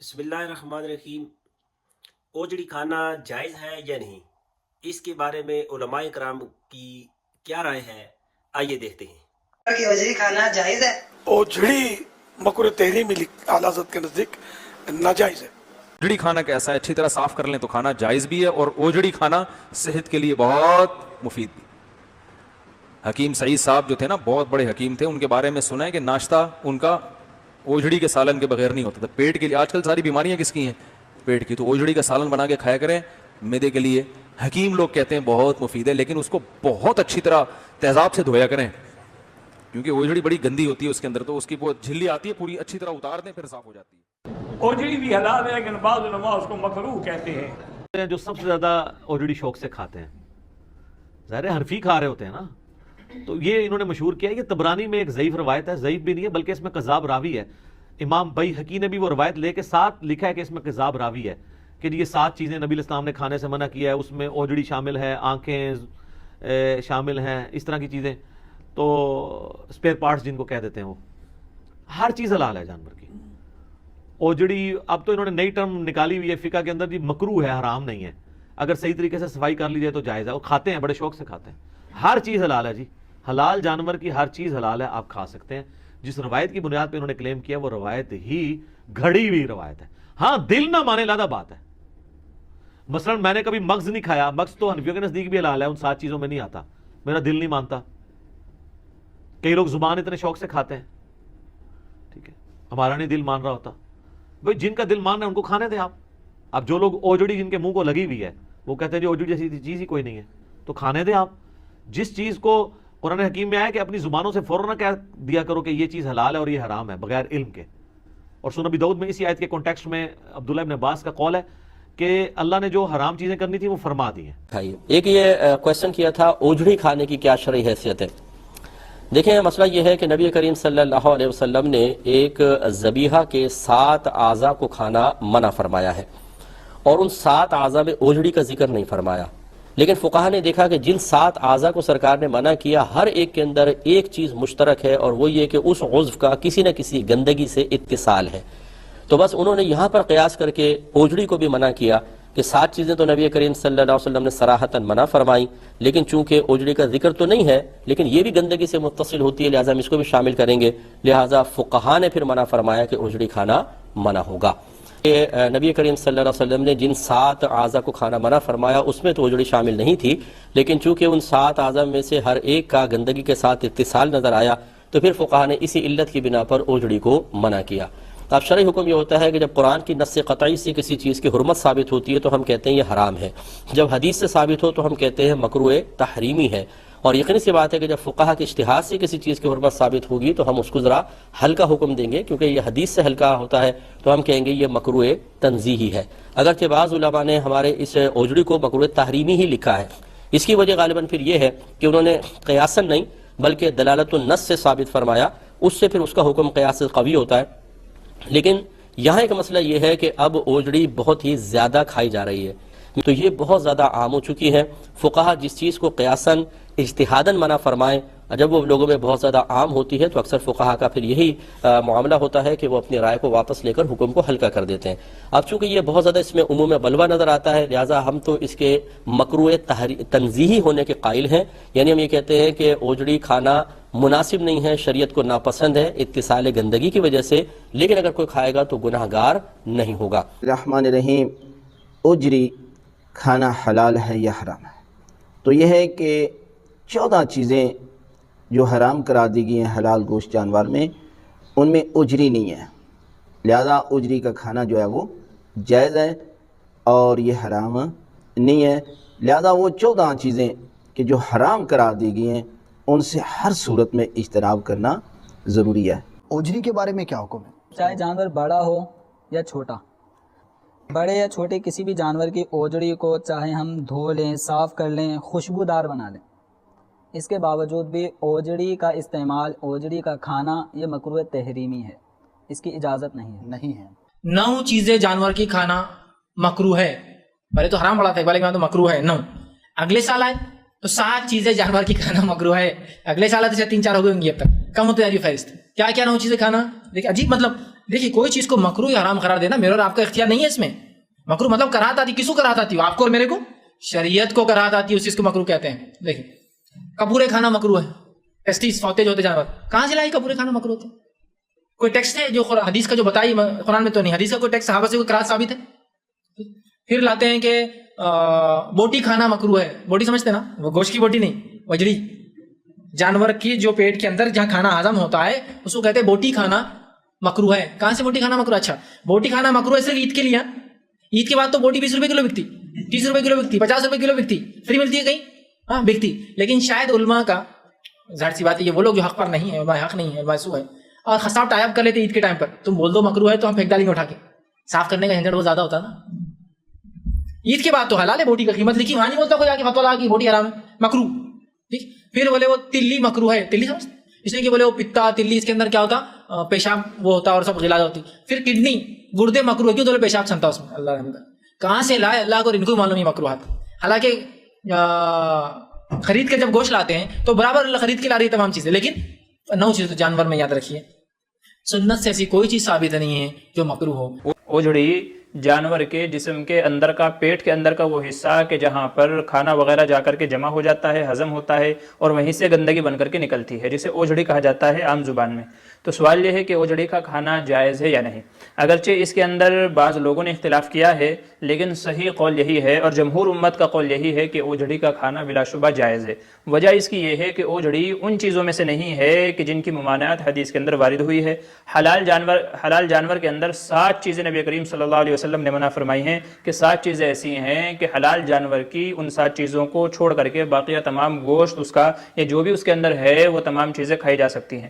بسم اللہ الرحمن الرحیم۔ اوجڑی کھانا جائز ہے یا نہیں، اس کے بارے میں علماء کرام کی کیا رائے ہے، آئیے دیکھتے ہیں کہ اوجڑی کھانا جائز ہے۔ اوجڑی مکروہ تحریمی اعلیٰ حضرت کے نزدیک ناجائز ہے۔ اوجڑی کھانا کیسا ہے؟ اچھی طرح صاف کر لیں تو کھانا جائز بھی ہے، اور اوجڑی کھانا صحت کے لیے بہت مفید بھی۔ حکیم سعید صاحب جو تھے نا، بہت بڑے حکیم تھے، ان کے بارے میں سنا ہے کہ ناشتہ ان کا اوجڑی کے سالن کے بغیر نہیں ہوتا تھا۔ پیٹ کے لیے آج کل ساری بیماریاں کس کی ہیں؟ پیٹ کی۔ تو اوجڑی کا سالن بنا کے کھایا کریں، معدے کے لیے حکیم لوگ کہتے ہیں بہت مفید ہے، لیکن اس کو بہت اچھی طرح تیزاب سے دھویا کریں، کیونکہ اوجڑی بڑی گندی ہوتی ہے اس کے اندر، تو اس کی وہ جھلی آتی ہے پوری، اچھی طرح اتار دیں پھر صاف ہو جاتی ہے۔ اوجڑی بھی حلال ہے، لیکن بعض علماء اس کو مکروہ کہتے ہیں۔ جو سب سے زیادہ اوجڑی شوق سے کھاتے ہیں، ظاہر حنفی کھا رہے ہوتے ہیں نا، تو یہ انہوں نے مشہور کیا ہے۔ یہ طبرانی میں ایک ضعیف روایت ہے، ضعیف بھی نہیں ہے بلکہ اس میں کذاب راوی ہے۔ امام بیہقی نے بھی وہ روایت لے کے ساتھ لکھا ہے کہ اس میں کذاب راوی ہے، کہ یہ 7 چیزیں نبی الاسلام نے کھانے سے منع کیا ہے، اس میں اوجڑی شامل ہے، آنکھیں شامل ہیں، اس طرح کی چیزیں، تو اسپیئر پارٹس جن کو کہہ دیتے ہیں، وہ ہر چیز حلال ہے جانور کی۔ اوجڑی اب تو انہوں نے نئی ٹرم نکالی ہوئی ہے فقہ کے اندر، مکروہ ہے، حرام نہیں ہے، اگر صحیح طریقے سے صفائی کر لی جائے تو جائز ہے، اور کھاتے ہیں، بڑے شوق سے کھاتے ہیں۔ ہر چیز حلال ہے جی، حلال جانور کی ہر چیز حلال ہے، آپ کھا سکتے ہیں۔ جس روایت کی بنیاد پہ انہوں نے کلیم کیا وہ روایت ہی گھڑی ہوئی روایت ہے۔ ہاں دل نہ مانے علیحدہ بات ہے۔ مثلا میں نے کبھی مغز نہیں کھایا، مغز تو حنفیوں کے نزدیک بھی حلال ہے، ان 7 چیزوں میں نہیں آتا، میرا دل نہیں مانتا۔ کئی لوگ زبان اتنے شوق سے کھاتے ہیں، ٹھیک ہے، ہمارا نہیں دل مان رہا ہوتا، بھئی جن کا دل مان رہا ہے ان کو کھانے دیں آپ۔ اب جو لوگ اوجڑی جن کے منہ کو لگی ہوئی ہے وہ کہتے ہیں جو اوجڑی جیسی چیز ہی کوئی نہیں ہے، تو کھانے دیں آپ۔ جس چیز کو قرآن حکیم میں آیا کہ اپنی زبانوں سے فوراً نہ کہہ دیا کرو کہ یہ چیز حلال ہے اور یہ حرام ہے بغیر علم کے۔ اور سنن ابی داؤد میں اسی آیت کے کانٹیکسٹ میں عبداللہ ابن عباس کا قول ہے کہ اللہ نے جو حرام چیزیں کرنی تھی وہ فرما دی ہیں۔ ایک یہ کویسچن کیا تھا اوجڑی کھانے کی کیا شرعی حیثیت ہے۔ دیکھیں مسئلہ یہ ہے کہ نبی کریم صلی اللہ علیہ وسلم نے ایک ذبیحہ کے 7 اعضاء کو کھانا منع فرمایا ہے، اور ان 7 اعضاء میں اوجڑی کا ذکر نہیں فرمایا، لیکن فقہا نے دیکھا کہ جن 7 اعضاء کو سرکار نے منع کیا ہر ایک کے اندر ایک چیز مشترک ہے، اور وہ یہ کہ اس عضو کا کسی نہ کسی گندگی سے اتصال ہے، تو بس انہوں نے یہاں پر قیاس کر کے اوجڑی کو بھی منع کیا کہ 7 چیزیں تو نبی کریم صلی اللہ علیہ وسلم نے صراحتاً منع فرمائی، لیکن چونکہ اوجڑی کا ذکر تو نہیں ہے لیکن یہ بھی گندگی سے متصل ہوتی ہے، لہٰذا ہم اس کو بھی شامل کریں گے، لہٰذا فقہا نے پھر منع فرمایا کہ اوجڑی کھانا منع ہوگا۔ نبی کریم صلی اللہ علیہ وسلم نے جن 7 اعضاء کو کھانا منع فرمایا اس میں تو اوجڑی شامل نہیں تھی، لیکن چونکہ ان 7 اعضاء میں سے ہر ایک کا گندگی کے ساتھ اتصال نظر آیا تو پھر فقہا نے اسی علت کی بنا پر اوجڑی کو منع کیا۔ اب شرعی حکم یہ ہوتا ہے کہ جب قرآن کی نص قطعی سے کسی چیز کی حرمت ثابت ہوتی ہے تو ہم کہتے ہیں یہ حرام ہے، جب حدیث سے ثابت ہو تو ہم کہتے ہیں مکروہ تحریمی ہے، اور یقینی سی بات ہے کہ جب فقہا کے اجتہاد سے کسی چیز کی حرمت ثابت ہوگی تو ہم اس کو ذرا ہلکا حکم دیں گے، کیونکہ یہ حدیث سے ہلکا ہوتا ہے تو ہم کہیں گے یہ مکروہ تنزیہی ہے، اگرچہ بعض علماء نے ہمارے اس اوجڑی کو مکروہ تحریمی ہی لکھا ہے۔ اس کی وجہ غالباً پھر یہ ہے کہ انہوں نے قیاساً نہیں بلکہ دلالت النص سے ثابت فرمایا، اس سے پھر اس کا حکم قیاس سے قوی ہوتا ہے۔ لیکن یہاں ایک مسئلہ یہ ہے کہ اب اوجڑی بہت ہی زیادہ کھائی جا رہی ہے، تو یہ بہت زیادہ عام ہو چکی ہے۔ فقہا جس چیز کو قیاساً اجتہاداً منع فرمائیں، جب وہ لوگوں میں بہت زیادہ عام ہوتی ہے تو اکثر فقہا کا پھر یہی معاملہ ہوتا ہے کہ وہ اپنی رائے کو واپس لے کر حکم کو ہلکا کر دیتے ہیں۔ اب چونکہ یہ بہت زیادہ اس میں عموم بلوہ نظر آتا ہے، لہٰذا ہم تو اس کے مکروہ تنزیہی ہونے کے قائل ہیں، یعنی ہم یہ کہتے ہیں کہ اوجڑی کھانا مناسب نہیں ہے، شریعت کو ناپسند ہے اتصال گندگی کی وجہ سے، لیکن اگر کوئی کھائے گا تو گناہ گار نہیں ہوگا۔ الرحمن الرحیم۔ اوجڑی کھانا حلال ہے یا حرام ہے؟ تو یہ ہے کہ 14 چیزیں جو حرام کرا دی گئی ہیں حلال گوشت جانور میں، ان میں اوجڑی نہیں ہے، لہذا اوجڑی کا کھانا جو ہے وہ جائز ہے اور یہ حرام نہیں ہے، لہذا وہ 14 چیزیں کہ جو حرام کرا دی گئی ہیں ان سے ہر صورت میں اجتناب کرنا ضروری ہے۔ اوجڑی کے بارے میں کیا حکم ہے؟ چاہے جانور بڑا ہو یا چھوٹا، بڑے یا چھوٹے کسی بھی جانور کی اوجڑی کو چاہے ہم دھو لیں، صاف کر لیں، خوشبودار بنا لیں، اس کے باوجود بھی اوجڑی کا استعمال، اوجڑی کا کھانا یہ مکروہ تحریمی ہے، اس کی اجازت نہیں ہے۔ 9 چیزیں جانور کی کھانا مکروہ ہے، پہلے تو حرام پڑا تھا، ایک بار تو مکروہ ہے 9، اگلے سال آئے تو 7 چیزیں جانور کی کھانا مکروہ ہے. اگلے سال سے 3-4 ہو گئی ہوں گی اب تک, کم ہوتے جا رہی فہرست. کیا کیا 9 چیزیں کھانا. دیکھیں عجیب, مطلب دیکھیے کوئی چیز کو مکروہ یا حرام قرار دینا میرا اور آپ کا اختیار نہیں ہے اس میں. مکروہ مطلب کراہت آتی, کس کو کراہت آتی ہو, آپ کو اور میرے کو, شریعت کو کراہت آتی ہے, اس چیز کو مکروہ کہتے ہیں. دیکھیں کپورے کھانا مکروہ ہے, ٹیسٹیز فوتیج ہوتے جانور, کہاں سے لائی کپورے کھانا مکروہ ہوتے؟ کوئی ٹیکسٹ ہے جو حدیث کا جو بتائی, قرآن میں تو نہیں, حدیث کا کوئی ٹیکسٹ صحابہ سے کوئی کراہت ثابت ہے؟ پھر لاتے ہیں کہ بوٹی کھانا مکروہ ہے. بوٹی سمجھتے نا, وہ گوشت کی بوٹی نہیں, وجڑی, جانور کی جو پیٹ کے اندر جہاں کھانا ہضم ہوتا ہے اس کو کہتے ہیں بوٹی کھانا مکروہ ہے. کہاں سے بوٹی کھانا مکروہ؟ اچھا بوٹی کھانا مکروہ ہے صرف عید کے لیے. عید کے بعد تو بوٹی 20 روپے کلو بکتی, 30 روپے کلو بکتی, 50 روپے کلو بکتی, فری ملتی ہے کہیں, ہاں بکتی. لیکن شاید علماء کا, ظاہر سی بات ہے یہ وہ لوگ جو حق پر نہیں ہے, علماء حق نہیں ہے, علماء سو ہے, اور خصاب ٹائپ کر لیتے عید کے ٹائم پر, تم بول دو مکروہ ہے تو ہم پھینک ڈالیں گے اٹھا کے. صاف کرنے کا جھنجھٹ وہ زیادہ ہوتا ہے نا. عید کے بعد تو حلال ہے, بوٹی کا قیمت لکھی, وہاں نہیں بولتا کوئی آ کے فتویٰ لگا کہ بوٹی حرام ہے, مکروہ. ٹھیک, پھر بولے وہ تلی مکروہ ہے. تلی سمجھ, اس لیے کہ بولے وہ پتا تلی, اس کے اندر کیا ہوتا, پیشاب وہ ہوتا اور سب غلاظ ہوتی. پھر کڈنی گردے مکروہ, کیوں بولے پیشاب چھنتا اس میں. اللہ رحمت, کہاں سے لائے اللہ کو, ان کو معلوم ہے مکروہات. حالانکہ خرید کے جب گوشت لاتے ہیں تو برابر خرید کے لا رہی ہے تمام چیزیں, لیکن 9 چیزیں تو جانور میں یاد رکھیے. سنت سے ایسی کوئی چیز ثابت نہیں ہے جو مکروہ ہو. اوجڑی جانور کے جسم کے اندر کا, پیٹ کے اندر کا وہ حصہ کہ جہاں پر کھانا وغیرہ جا کر کے جمع ہو جاتا ہے, ہضم ہوتا ہے اور وہیں سے گندگی بن کر کے نکلتی ہے, جسے اوجڑی کہا جاتا ہے عام زبان میں. تو سوال یہ ہے کہ اوجڑی کا کھانا جائز ہے یا نہیں. اگرچہ اس کے اندر بعض لوگوں نے اختلاف کیا ہے, لیکن صحیح قول یہی ہے اور جمہور امت کا قول یہی ہے کہ اوجڑی کا کھانا بلا شبہ جائز ہے. وجہ اس کی یہ ہے کہ اوجڑی ان چیزوں میں سے نہیں ہے کہ جن کی ممانعت حدیث کے اندر وارد ہوئی ہے. حلال جانور کے اندر 7 چیزیں نبی کریم صلی اللہ علیہ وسلم نے منع فرمائی ہیں کہ 7 چیزیں ایسی ہیں کہ حلال جانور کی ان 7 چیزوں کو چھوڑ کر کے باقیہ تمام گوشت اس کا یا جو بھی اس کے اندر ہے وہ تمام چیزیں کھائی جا سکتی ہیں.